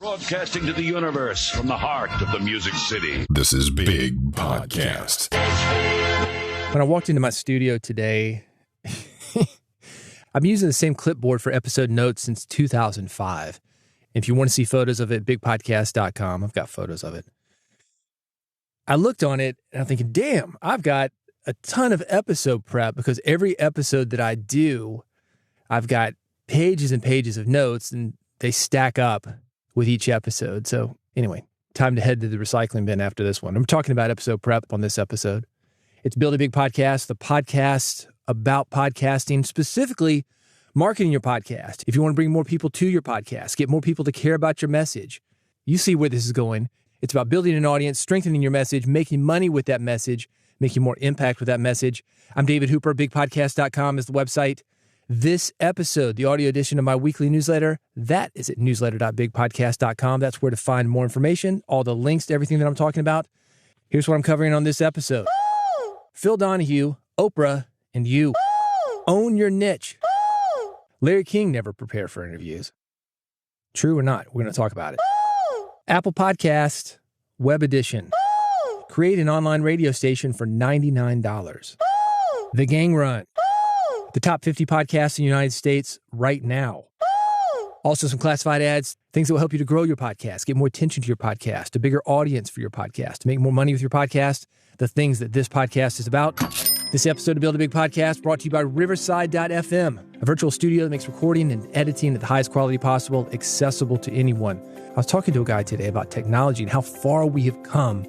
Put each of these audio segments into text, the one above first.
Broadcasting to the universe from the heart of the Music City. This is Big Podcast. When I walked into my studio today, I'm using the same clipboard for episode notes since 2005. If you want to see photos of it, bigpodcast.com. I've got photos of it. I looked on it and I'm thinking, damn, I've got a ton of episode prep because every episode that I do, I've got pages and pages of notes and they stack up with each episode. So anyway, time to head to the recycling bin after this one. I'm talking about episode prep on this episode. It's Build a Big Podcast, the podcast about podcasting, specifically marketing your podcast. If you want to bring more people to your podcast, get more people to care about your message, you see where this is going. It's about building an audience, strengthening your message, making money with that message, making more impact with that message. I'm David Hooper. BigPodcast.com is the website. This episode, the audio edition of my weekly newsletter, that is at newsletter.bigpodcast.com. That's where to find more information, all the links to everything that I'm talking about. Here's what I'm covering on this episode. Woo! Phil Donahue, Oprah, and you. Woo! Own your niche. Woo! Larry King never prepared for interviews. True or not, we're going to talk about it. Woo! Apple Podcast, Web Edition. Woo! Create an online radio station for $99. Woo! The Gang Run. The top 50 podcasts in the United States right now. Woo! Also some classified ads, things that will help you to grow your podcast, get more attention to your podcast, a bigger audience for your podcast, to make more money with your podcast, the things that this podcast is about. This episode of Build a Big Podcast brought to you by Riverside.fm, a virtual studio that makes recording and editing at the highest quality possible, accessible to anyone. I was talking to a guy today about technology and how far we have come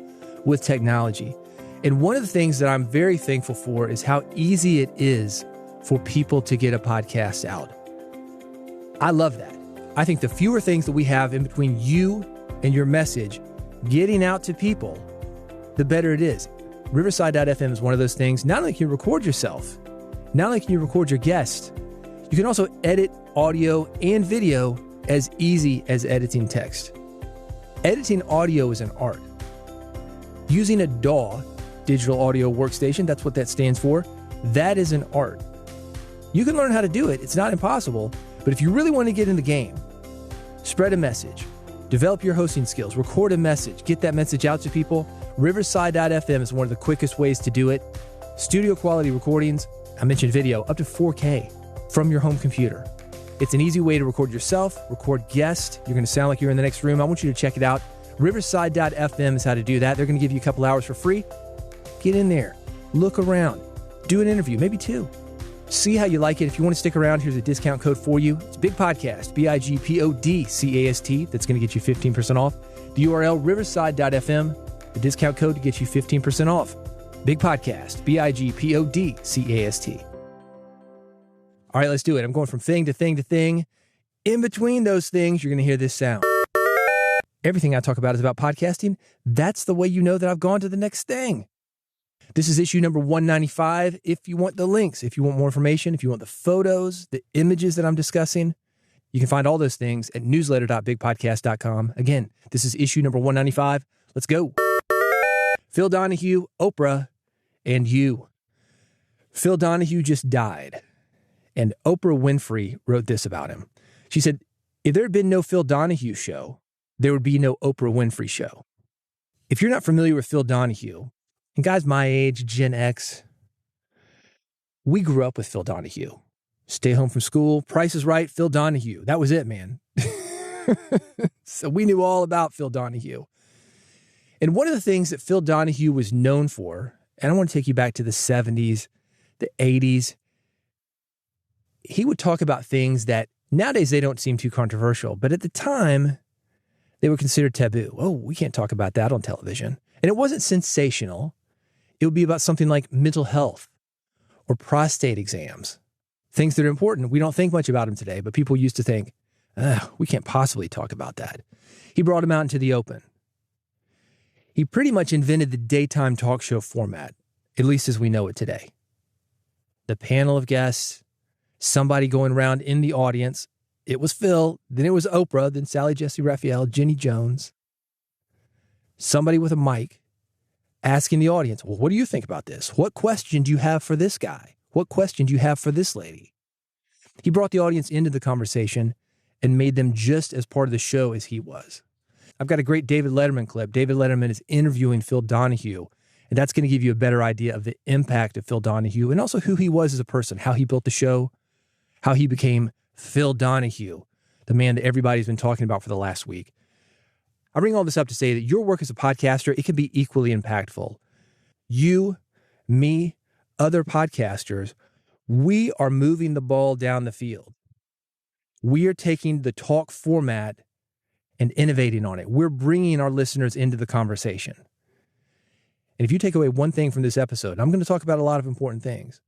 with technology. And one of the things that I'm very thankful for is how easy it is for people to get a podcast out. I love that. I think the fewer things that we have in between you and your message getting out to people, the better it is. Riverside.fm is one of those things. Not only can you record yourself, not only can you record your guest, you can also edit audio and video as easy as editing text. Editing audio is an art. Using a DAW, digital audio workstation, that's what that stands for, that is an art. You can learn how to do it. It's not impossible. But if you really want to get in the game, spread a message, develop your hosting skills, record a message, get that message out to people. Riverside.fm is one of the quickest ways to do it. Studio quality recordings, I mentioned video, up to 4K from your home computer. It's an easy way to record yourself, record guests. You're going to sound like you're in the next room. I want you to check it out. Riverside.fm is how to do that. They're going to give you a couple hours for free. Get in there, look around, do an interview, maybe two. See how you like it. If you want to stick around, here's a discount code for you. It's Big Podcast, BIGPODCAST. That's going to get you 15% off. The URL, riverside.fm. The discount code to get you 15% off. Big Podcast, BIGPODCAST. All right, let's do it. I'm going from thing to thing to thing. In between those things, you're going to hear this sound. Everything I talk about is about podcasting. That's the way you know that I've gone to the next thing. This is issue number 195. If you want the links, if you want more information, if you want the photos, the images that I'm discussing, you can find all those things at newsletter.bigpodcast.com. Again, this is issue number 195. Let's go. Phil Donahue, Oprah, and you. Phil Donahue just died, and Oprah Winfrey wrote this about him. She said, if there had been no Phil Donahue show, there would be no Oprah Winfrey show. If you're not familiar with Phil Donahue, and guys my age, Gen X, we grew up with Phil Donahue. Stay home from school, Price is Right, Phil Donahue. That was it, man. So we knew all about Phil Donahue. And one of the things that Phil Donahue was known for, and I want to take you back to the 70s, the 80s, he would talk about things that nowadays they don't seem too controversial, but at the time, they were considered taboo. Oh, we can't talk about that on television. And it wasn't sensational. It would be about something like mental health or prostate exams, things that are important. We don't think much about them today, but people used to think, we can't possibly talk about that. He brought them out into the open. He pretty much invented the daytime talk show format, at least as we know it today. The panel of guests, somebody going around in the audience. It was Phil, then it was Oprah, then Sally Jesse Raphael, Jenny Jones. Somebody with a mic asking the audience, well, what do you think about this? What question do you have for this guy? What question do you have for this lady? He brought the audience into the conversation, and made them just as part of the show as he was. I've got a great David Letterman clip. David Letterman is interviewing Phil Donahue, and that's going to give you a better idea of the impact of Phil Donahue and also who he was as a person, how he built the show, how he became Phil Donahue, the man that everybody's been talking about for the last week. I bring all this up to say that your work as a podcaster, it can be equally impactful. You, me, other podcasters, we are moving the ball down the field. We are taking the talk format and innovating on it. We're bringing our listeners into the conversation. And if you take away one thing from this episode, I'm going to talk about a lot of important things.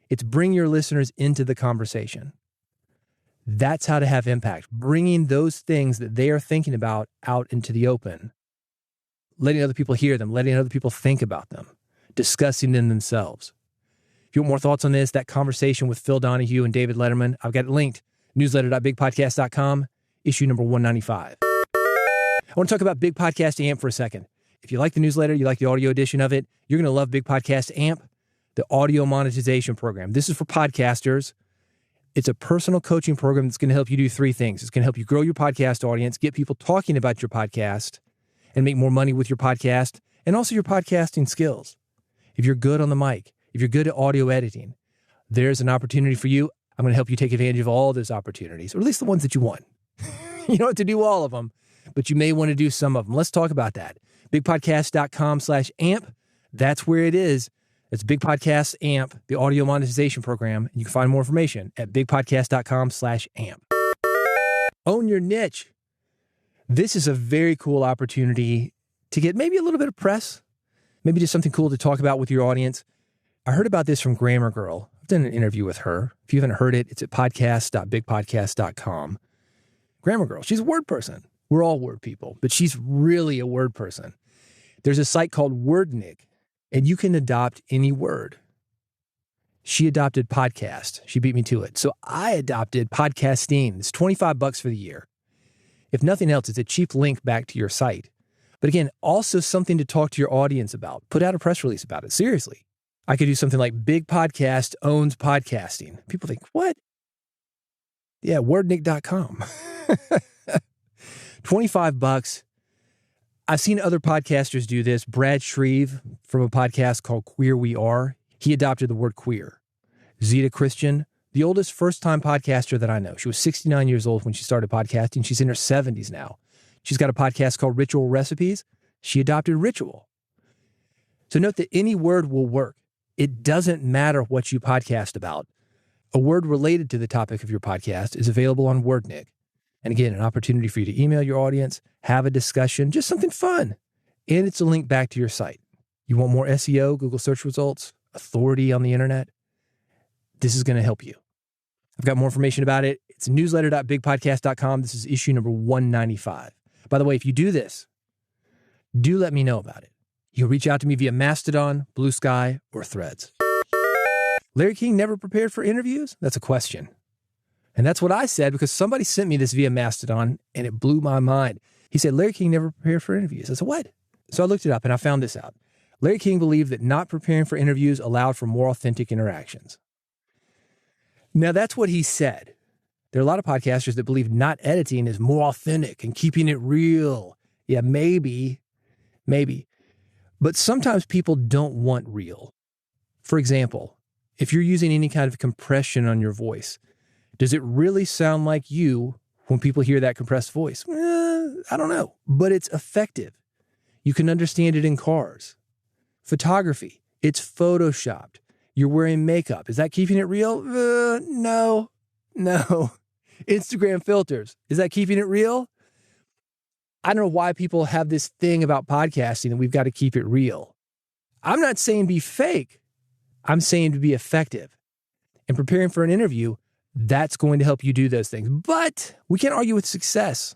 It's bring your listeners into the conversation. That's how to have impact, bringing those things that they are thinking about out into the open, letting other people hear them, letting other people think about them, discussing them themselves. If you want more thoughts on this, that conversation with Phil Donahue and David Letterman, I've got it linked, newsletter.bigpodcast.com, issue number 195. I want to talk about Big Podcast AMP for a second. If you like the newsletter, you like the audio edition of it, you're going to love Big Podcast AMP, the audio monetization program. This is for podcasters. It's a personal coaching program that's going to help you do three things. It's going to help you grow your podcast audience, get people talking about your podcast, and make more money with your podcast, and also your podcasting skills. If you're good on the mic, if you're good at audio editing, there's an opportunity for you. I'm going to help you take advantage of all those opportunities, or at least the ones that you want. You don't have to do all of them, but you may want to do some of them. Let's talk about that. bigpodcast.com/amp. That's where it is. It's Big Podcast AMP, the audio monetization program. You can find more information at bigpodcast.com/amp. Own your niche. This is a very cool opportunity to get maybe a little bit of press, maybe just something cool to talk about with your audience. I heard about this from Grammar Girl. I've done an interview with her. If you haven't heard it, it's at podcast.bigpodcast.com. Grammar Girl, she's a word person. We're all word people, but she's really a word person. There's a site called Wordnik, and you can adopt any word. She adopted podcast. She beat me to it. So I adopted podcasting. It's $25 for the year. If nothing else, it's a cheap link back to your site. But again, also something to talk to your audience about. Put out a press release about it. Seriously. I could do something like Big Podcast owns podcasting. People think, what? Yeah, wordnik.com. $25. I've seen other podcasters do this. Brad Shreve from a podcast called Queer We Are, he adopted the word queer. Zeta Christian, the oldest first-time podcaster that I know. She was 69 years old when she started podcasting. She's in her 70s now. She's got a podcast called Ritual Recipes. She adopted ritual. So note that any word will work. It doesn't matter what you podcast about. A word related to the topic of your podcast is available on Wordnik. And again, an opportunity for you to email your audience, have a discussion, just something fun. And it's a link back to your site. You want more SEO, Google search results, authority on the internet? This is going to help you. I've got more information about it. It's newsletter.bigpodcast.com. This is issue number 195. By the way, if you do this, do let me know about it. You can reach out to me via Mastodon, Blue Sky, or Threads. Larry King never prepared for interviews? That's a question. And that's what I said because somebody sent me this via Mastodon and it blew my mind. He said, Larry King never prepared for interviews. I said, what? So I looked it up and I found this out. Larry King believed that not preparing for interviews allowed for more authentic interactions. Now, that's what he said. There are a lot of podcasters that believe not editing is more authentic and keeping it real. Yeah, maybe. But sometimes people don't want real. For example, if you're using any kind of compression on your voice, does it really sound like you when people hear that compressed voice? I don't know, but it's effective. You can understand it in cars. Photography, it's photoshopped. You're wearing makeup. Is that keeping it real? No. Instagram filters, is that keeping it real? I don't know why people have this thing about podcasting and we've got to keep it real. I'm not saying be fake. I'm saying to be effective. And preparing for an interview, that's going to help you do those things. But we can't argue with success.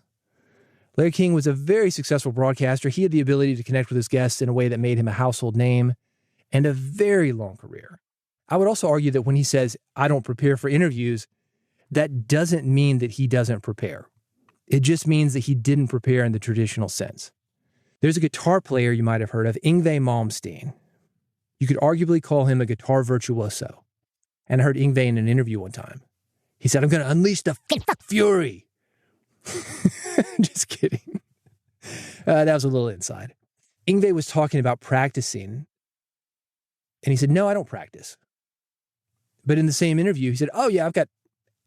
Larry King was a very successful broadcaster. He had the ability to connect with his guests in a way that made him a household name and a very long career. I would also argue that when he says, I don't prepare for interviews, that doesn't mean that he doesn't prepare. It just means that he didn't prepare in the traditional sense. There's a guitar player you might have heard of, Yngwie Malmsteen. You could arguably call him a guitar virtuoso. And I heard Yngwie in an interview one time. He said, I'm going to unleash the fury. Just kidding. That was a little inside. Yngwie was talking about practicing, and he said, no, I don't practice. But in the same interview, he said, oh yeah, I've got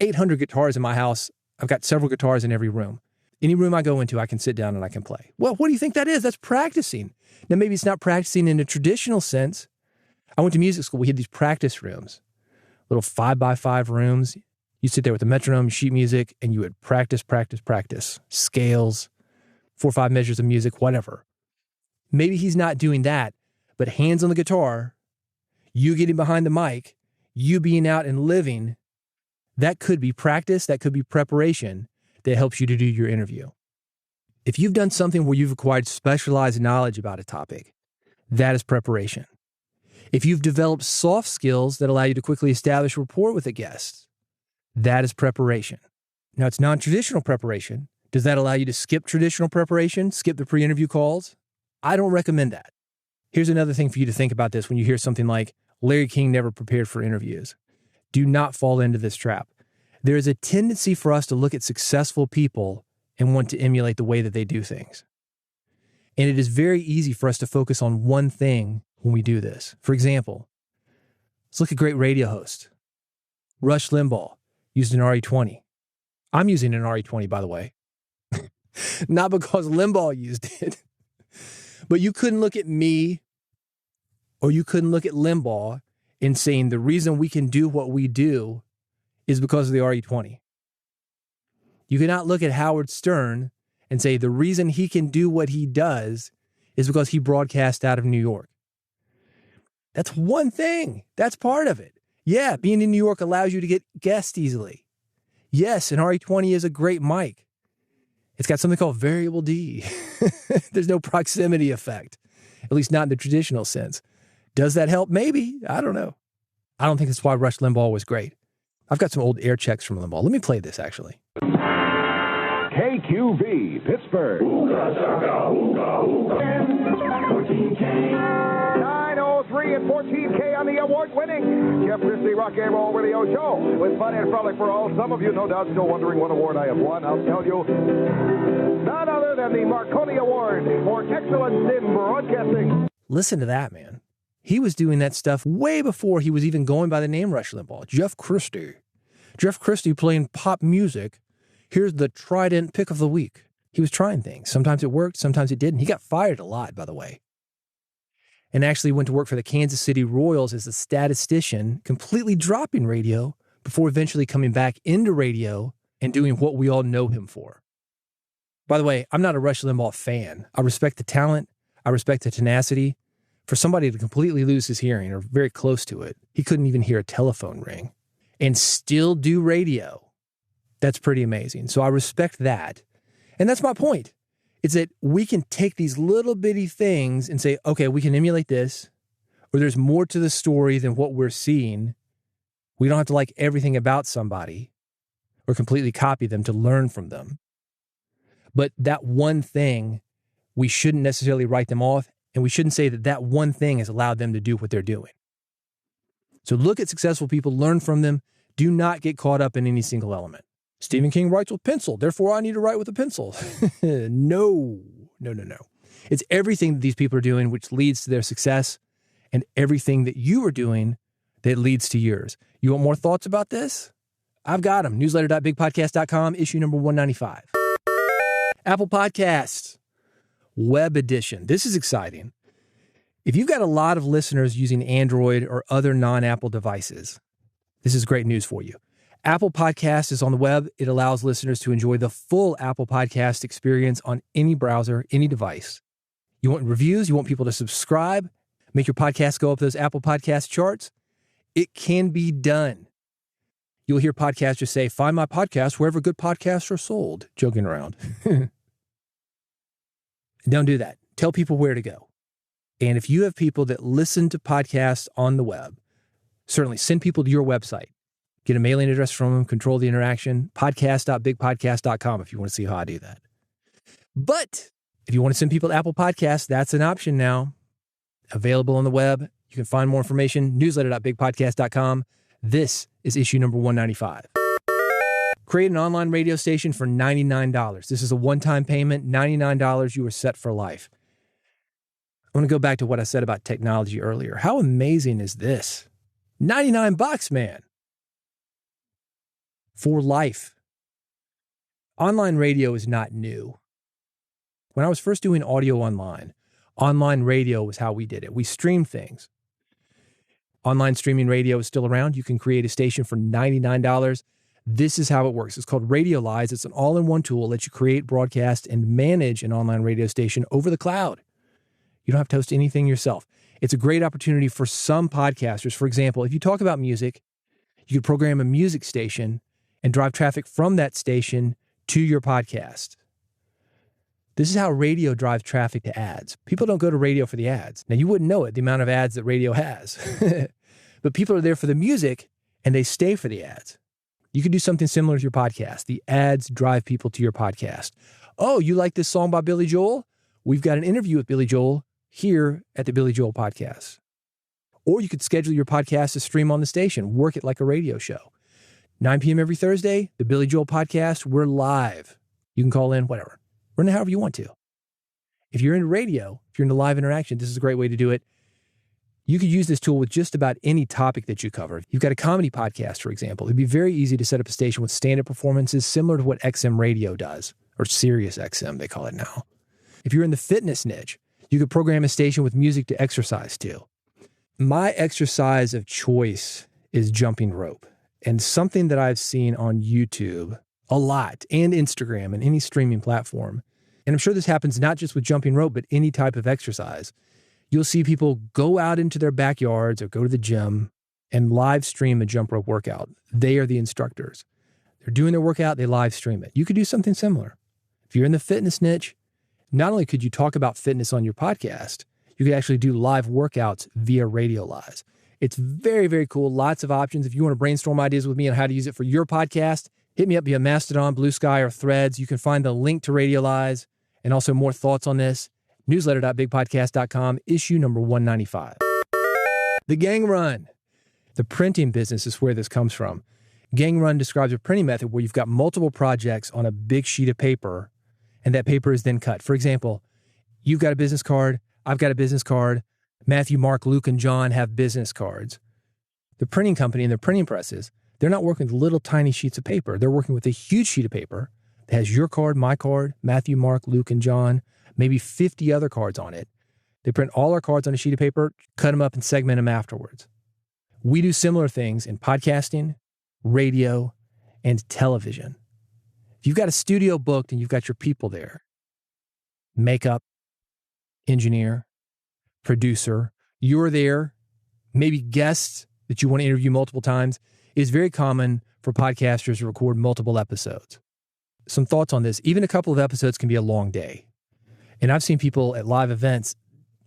800 guitars in my house. I've got several guitars in every room. Any room I go into, I can sit down and I can play. Well, what do you think that is? That's practicing. Now, maybe it's not practicing in a traditional sense. I went to music school. We had these practice rooms, little 5x5 rooms. You sit there with the metronome, sheet music, and you would practice, scales, 4 or 5 measures of music, whatever. Maybe he's not doing that, but hands on the guitar, you getting behind the mic, you being out and living, that could be practice, that could be preparation that helps you to do your interview. If you've done something where you've acquired specialized knowledge about a topic, that is preparation. If you've developed soft skills that allow you to quickly establish rapport with a guest, that is preparation. Now, it's non-traditional preparation. Does that allow you to skip traditional preparation, skip the pre-interview calls? I don't recommend that. Here's another thing for you to think about this when you hear something like, Larry King never prepared for interviews. Do not fall into this trap. There is a tendency for us to look at successful people and want to emulate the way that they do things. And it is very easy for us to focus on one thing when we do this. For example, let's look at great radio hosts. Rush Limbaugh used an RE20. I'm using an RE20, by the way. Not because Limbaugh used it. But you couldn't look at me or you couldn't look at Limbaugh and saying the reason we can do what we do is because of the RE20. You cannot look at Howard Stern and say the reason he can do what he does is because he broadcast out of New York. That's one thing. That's part of it. Yeah, being in New York allows you to get guests easily. Yes, an RE20 is a great mic. It's got something called variable D. There's no proximity effect, at least not in the traditional sense. Does that help? Maybe. I don't know. I don't think that's why Rush Limbaugh was great. I've got some old air checks from Limbaugh. Let me play this, actually. KQV, Pittsburgh. Hookah, shaka, hookah, hookah. 14K. 903 and 14K on the award-winning Jeff Christie Rock and Roll Radio Show. With fun and frolic for all. Some of you, no doubt, still wondering what award I have won. I'll tell you. None other than the Marconi Award for Excellence in Broadcasting. Listen to that, man. He was doing that stuff way before he was even going by the name Rush Limbaugh. Jeff Christie. Jeff Christie playing pop music. Here's the Trident pick of the week. He was trying things. Sometimes it worked, sometimes it didn't. He got fired a lot, by the way. And actually went to work for the Kansas City Royals as a statistician, completely dropping radio before eventually coming back into radio and doing what we all know him for. By the way, I'm not a Rush Limbaugh fan. I respect the talent. I respect the tenacity. For somebody to completely lose his hearing or very close to it, he couldn't even hear a telephone ring and still do radio. That's pretty amazing. So I respect that. And that's my point. It's that we can take these little bitty things and say, okay, we can emulate this, or there's more to the story than what we're seeing. We don't have to like everything about somebody or completely copy them to learn from them. But that one thing, we shouldn't necessarily write them off, and we shouldn't say that that one thing has allowed them to do what they're doing. So look at successful people, learn from them. Do not get caught up in any single element. Stephen King writes with pencil, therefore I need to write with a pencil. No. It's everything that these people are doing which leads to their success, and everything that you are doing that leads to yours. You want more thoughts about this? I've got them. Newsletter.bigpodcast.com, issue number 195. Apple Podcasts, web edition. This is exciting. If you've got a lot of listeners using Android or other non-Apple devices, this is great news for you. Apple Podcast is on the web. It allows listeners to enjoy the full Apple Podcast experience on any browser, any device. You want reviews? You want people to subscribe? Make your podcast go up those Apple Podcast charts? It can be done. You'll hear podcasters say, find my podcast wherever good podcasts are sold. Joking around. Don't do that. Tell people where to go. And if you have people that listen to podcasts on the web, certainly send people to your website. Get a mailing address from them, control the interaction, podcast.bigpodcast.com if you want to see how I do that. But if you want to send people to Apple Podcasts, that's an option now. Available on the web. You can find more information, newsletter.bigpodcast.com. This is issue number 195. Create an online radio station for $99. This is a one-time payment, $99. You are set for life. I want to go back to what I said about technology earlier. How amazing is this? $99, man. For life. Online radio is not new. When I was first doing audio online radio was how we did it. We streamed things. Online streaming radio is still around. You can create a station for $99. This is how it works. It's called Radiolize. It's an all-in-one tool that lets you create, broadcast, and manage an online radio station over the cloud. You don't have to host anything yourself. It's a great opportunity for some podcasters. For example, if you talk about music, you could program a music station and drive traffic from that station to your podcast. This is how radio drives traffic to ads. People don't go to radio for the ads. Now, you wouldn't know it, the amount of ads that radio has. But people are there for the music, and they stay for the ads. You could do something similar to your podcast. The ads drive people to your podcast. Oh, you like this song by Billy Joel? We've got an interview with Billy Joel here at the Billy Joel Podcast. Or you could schedule your podcast to stream on the station, work it like a radio show. 9 p.m. every Thursday, the Billy Joel Podcast, we're live. You can call in, whatever. Run it however you want to. If you're into radio, if you're into live interaction, this is a great way to do it. You could use this tool with just about any topic that you cover. If you've got a comedy podcast, for example, it'd be very easy to set up a station with stand-up performances similar to what XM Radio does, or Sirius XM, they call it now. If you're in the fitness niche, you could program a station with music to exercise to. My exercise of choice is jumping rope. And something that I've seen on YouTube a lot, and Instagram and any streaming platform, and I'm sure this happens not just with jumping rope, but any type of exercise. You'll see people go out into their backyards or go to the gym and live stream a jump rope workout. They are the instructors. They're doing their workout, they live stream it. You could do something similar. If you're in the fitness niche, not only could you talk about fitness on your podcast, you could actually do live workouts via Radiolize. It's very, very cool. Lots of options. If you want to brainstorm ideas with me on how to use it for your podcast, hit me up via Mastodon, Blue Sky, or Threads. You can find the link to Radiolize and also more thoughts on this. Newsletter.bigpodcast.com, issue number 195. The gang run. The printing business is where this comes from. Gang run describes a printing method where you've got multiple projects on a big sheet of paper, and that paper is then cut. For example, you've got a business card, I've got a business card, Matthew, Mark, Luke, and John have business cards. The printing company and the printing presses, they're not working with little tiny sheets of paper. They're working with a huge sheet of paper that has your card, my card, Matthew, Mark, Luke, and John, maybe 50 other cards on it. They print all our cards on a sheet of paper, cut them up, and segment them afterwards. We do similar things in podcasting, radio, and television. If you've got a studio booked and you've got your people there, makeup, engineer, producer, you're there, maybe guests that you want to interview multiple times, it is very common for podcasters to record multiple episodes. Some thoughts on this. Even a couple of episodes can be a long day. And I've seen people at live events,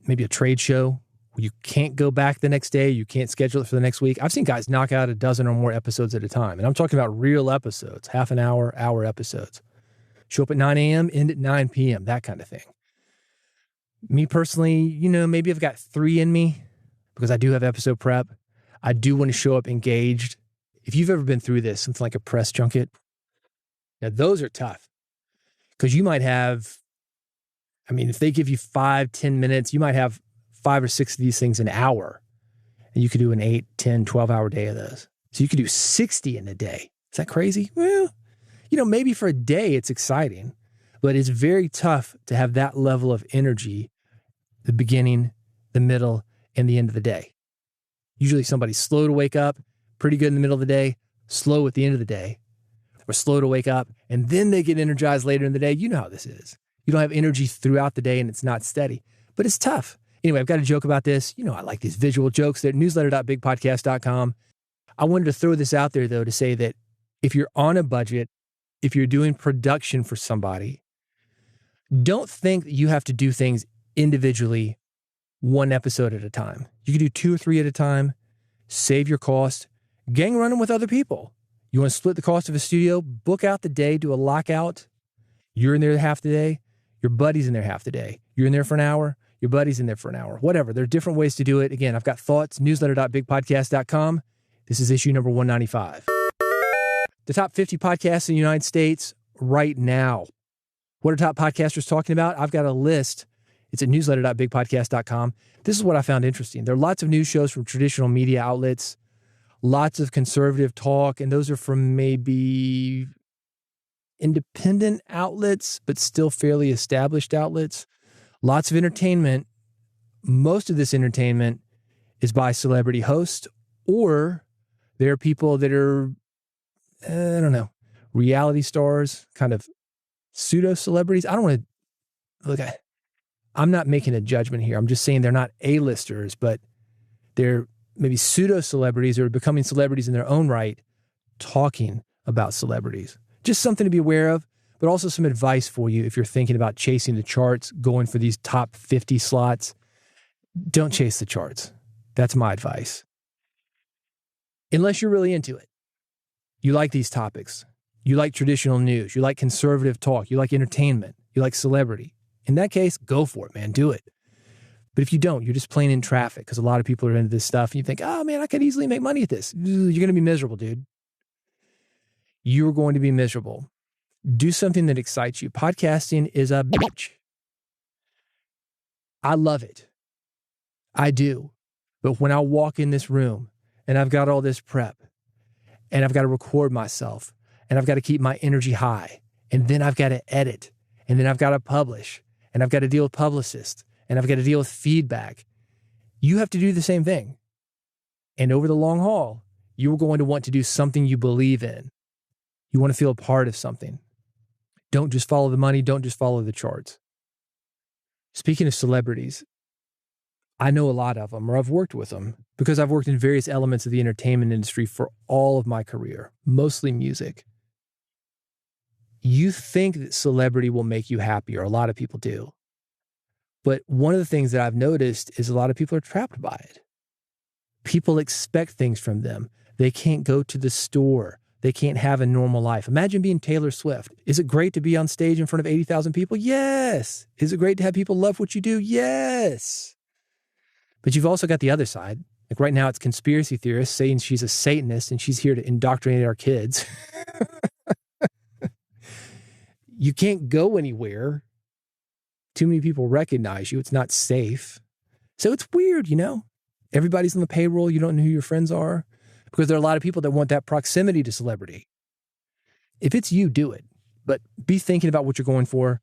maybe a trade show, where you can't go back the next day, you can't schedule it for the next week. I've seen guys knock out a dozen or more episodes at a time. And I'm talking about real episodes, half an hour, hour episodes. Show up at 9 a.m., end at 9 p.m., that kind of thing. Me personally, maybe I've got 3 in me because I do have episode prep. I do want to show up engaged. If you've ever been through this, something like a press junket, now those are tough because you might have, if they give you 5-10 minutes, you might have 5 or 6 of these things an hour, and you could do an 8, 10, 12-hour day of those. So you could do 60 in a day. Is that crazy? Well, maybe for a day it's exciting, but it's very tough to have that level of energy, the beginning, the middle, and the end of the day. Usually somebody's slow to wake up, pretty good in the middle of the day, slow at the end of the day, or slow to wake up, and then they get energized later in the day. You know how this is. You don't have energy throughout the day and it's not steady, but it's tough. Anyway, I've got a joke about this. I like these visual jokes. They're at newsletter.bigpodcast.com. I wanted to throw this out there, though, to say that if you're on a budget, if you're doing production for somebody, don't think that you have to do things individually, one episode at a time. You can do 2 or 3 at a time, save your cost, gang run them with other people. You want to split the cost of a studio, book out the day, do a lockout. You're in there half the day, your buddy's in there half the day. You're in there for an hour, your buddy's in there for an hour. Whatever. There are different ways to do it. Again, I've got thoughts, newsletter.bigpodcast.com. This is issue number 195. the top 50 podcasts in the United States right now. What are top podcasters talking about? I've got a list. It's at newsletter.bigpodcast.com. This is what I found interesting. There are lots of news shows from traditional media outlets, lots of conservative talk, and those are from maybe independent outlets, but still fairly established outlets. Lots of entertainment. Most of this entertainment is by celebrity hosts, or there are people that are, reality stars, kind of pseudo-celebrities. I don't want to, look, I'm not making a judgment here. I'm just saying they're not A-listers, but they're maybe pseudo-celebrities or becoming celebrities in their own right, talking about celebrities. Just something to be aware of, but also some advice for you if you're thinking about chasing the charts, going for these top 50 slots. Don't chase the charts. That's my advice. Unless you're really into it. You like these topics. You like traditional news. You like conservative talk. You like entertainment. You like celebrity. In that case, go for it, man. Do it. But if you don't, you're just playing in traffic because a lot of people are into this stuff and you think, oh man, I could easily make money at this. You're going to be miserable, dude. You're going to be miserable. Do something that excites you. Podcasting is a bitch. I love it. I do. But when I walk in this room and I've got all this prep and I've got to record myself and I've got to keep my energy high and then I've got to edit and then I've got to publish and I've got to deal with publicists and I've got to deal with feedback. You have to do the same thing. And over the long haul, you're going to want to do something you believe in. You want to feel a part of something. Don't just follow the money. Don't just follow the charts. Speaking of celebrities, I know a lot of them, or I've worked with them, because I've worked in various elements of the entertainment industry for all of my career, mostly music. You think that celebrity will make you happy, or a lot of people do. But one of the things that I've noticed is a lot of people are trapped by it. People expect things from them. They can't go to the store. They can't have a normal life. Imagine being Taylor Swift. Is it great to be on stage in front of 80,000 people? Yes. Is it great to have people love what you do? Yes. But you've also got the other side. Like right now, it's conspiracy theorists saying she's a Satanist and she's here to indoctrinate our kids. You can't go anywhere. Too many people recognize you. It's not safe. So it's weird, you know? Everybody's on the payroll. You don't know who your friends are. Because there are a lot of people that want that proximity to celebrity. If it's you, do it. But be thinking about what you're going for.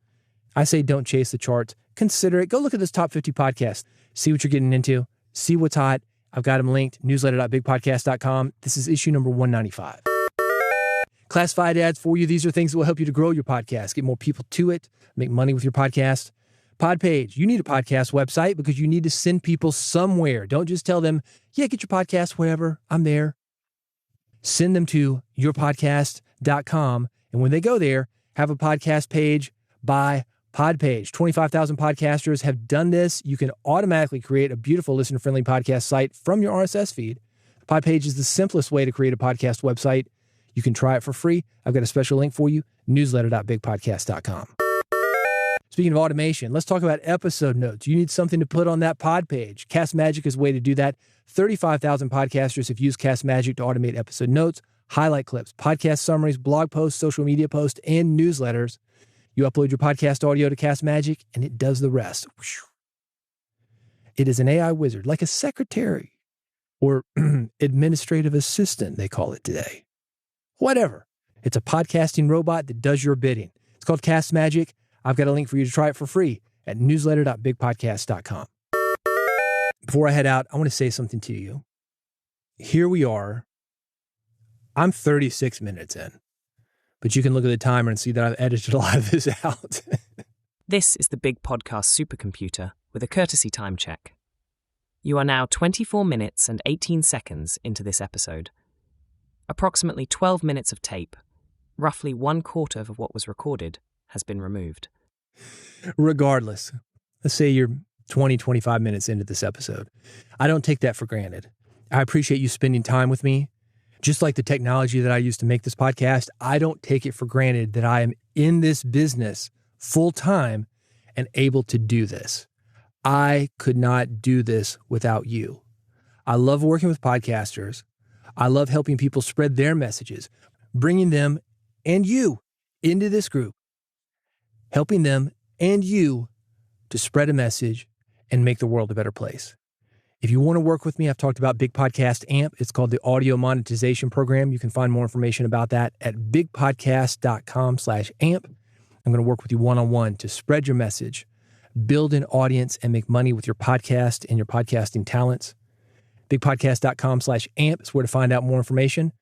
I say don't chase the charts. Consider it. Go look at this top 50 podcast. See what you're getting into. See what's hot. I've got them linked. Newsletter.bigpodcast.com. This is issue number 195. Classified ads for you. These are things that will help you to grow your podcast, get more people to it, make money with your podcast. Podpage. You need a podcast website because you need to send people somewhere. Don't just tell them, yeah, get your podcast wherever. I'm there. Send them to yourpodcast.com. And when they go there, have a podcast page by Podpage. 25,000 podcasters have done this. You can automatically create a beautiful listener-friendly podcast site from your RSS feed. Podpage is the simplest way to create a podcast website. You can try it for free. I've got a special link for you, newsletter.bigpodcast.com. Speaking of automation, let's talk about episode notes. You need something to put on that pod page. Cast Magic is a way to do that. 35,000 podcasters have used Cast Magic to automate episode notes, highlight clips, podcast summaries, blog posts, social media posts, and newsletters. You upload your podcast audio to Cast Magic, and it does the rest. It is an AI wizard, like a secretary or administrative assistant, they call it today. Whatever. It's a podcasting robot that does your bidding. It's called Cast Magic. I've got a link for you to try it for free at newsletter.bigpodcast.com. Before I head out, I want to say something to you. Here we are. I'm 36 minutes in, but you can look at the timer and see that I've edited a lot of this out. This is the Big Podcast Supercomputer with a courtesy time check. You are now 24 minutes and 18 seconds into this episode. Approximately 12 minutes of tape, roughly 1/4 of what was recorded, has been removed. Regardless, let's say you're 20, 25 minutes into this episode. I don't take that for granted. I appreciate you spending time with me. Just like the technology that I use to make this podcast, I don't take it for granted that I am in this business full time and able to do this. I could not do this without you. I love working with podcasters. I love helping people spread their messages, bringing them and you into this group, helping them and you to spread a message and make the world a better place. If you want to work with me, I've talked about Big Podcast AMP. It's called the Audio Monetization Program. You can find more information about that at bigpodcast.com/amp. I'm going to work with you one-on-one to spread your message, build an audience, and make money with your podcast and your podcasting talents. Bigpodcast.com/amp is where to find out more information.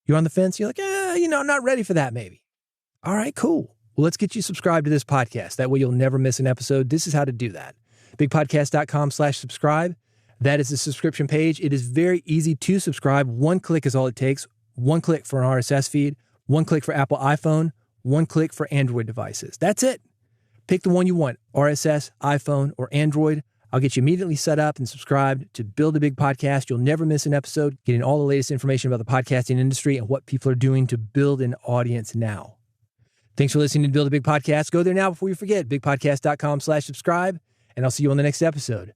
You're on the fence. You're like, I'm not ready for that maybe. All right, cool. Well, let's get you subscribed to this podcast. That way you'll never miss an episode. This is how to do that. Bigpodcast.com/subscribe. That is the subscription page. It is very easy to subscribe. One click is all it takes. One click for an RSS feed. One click for Apple iPhone. One click for Android devices. That's it. Pick the one you want, RSS, iPhone, or Android. I'll get you immediately set up and subscribed to Build a Big Podcast. You'll never miss an episode, getting all the latest information about the podcasting industry and what people are doing to build an audience now. Thanks for listening to Build a Big Podcast. Go there now before you forget, bigpodcast.com/subscribe, and I'll see you on the next episode.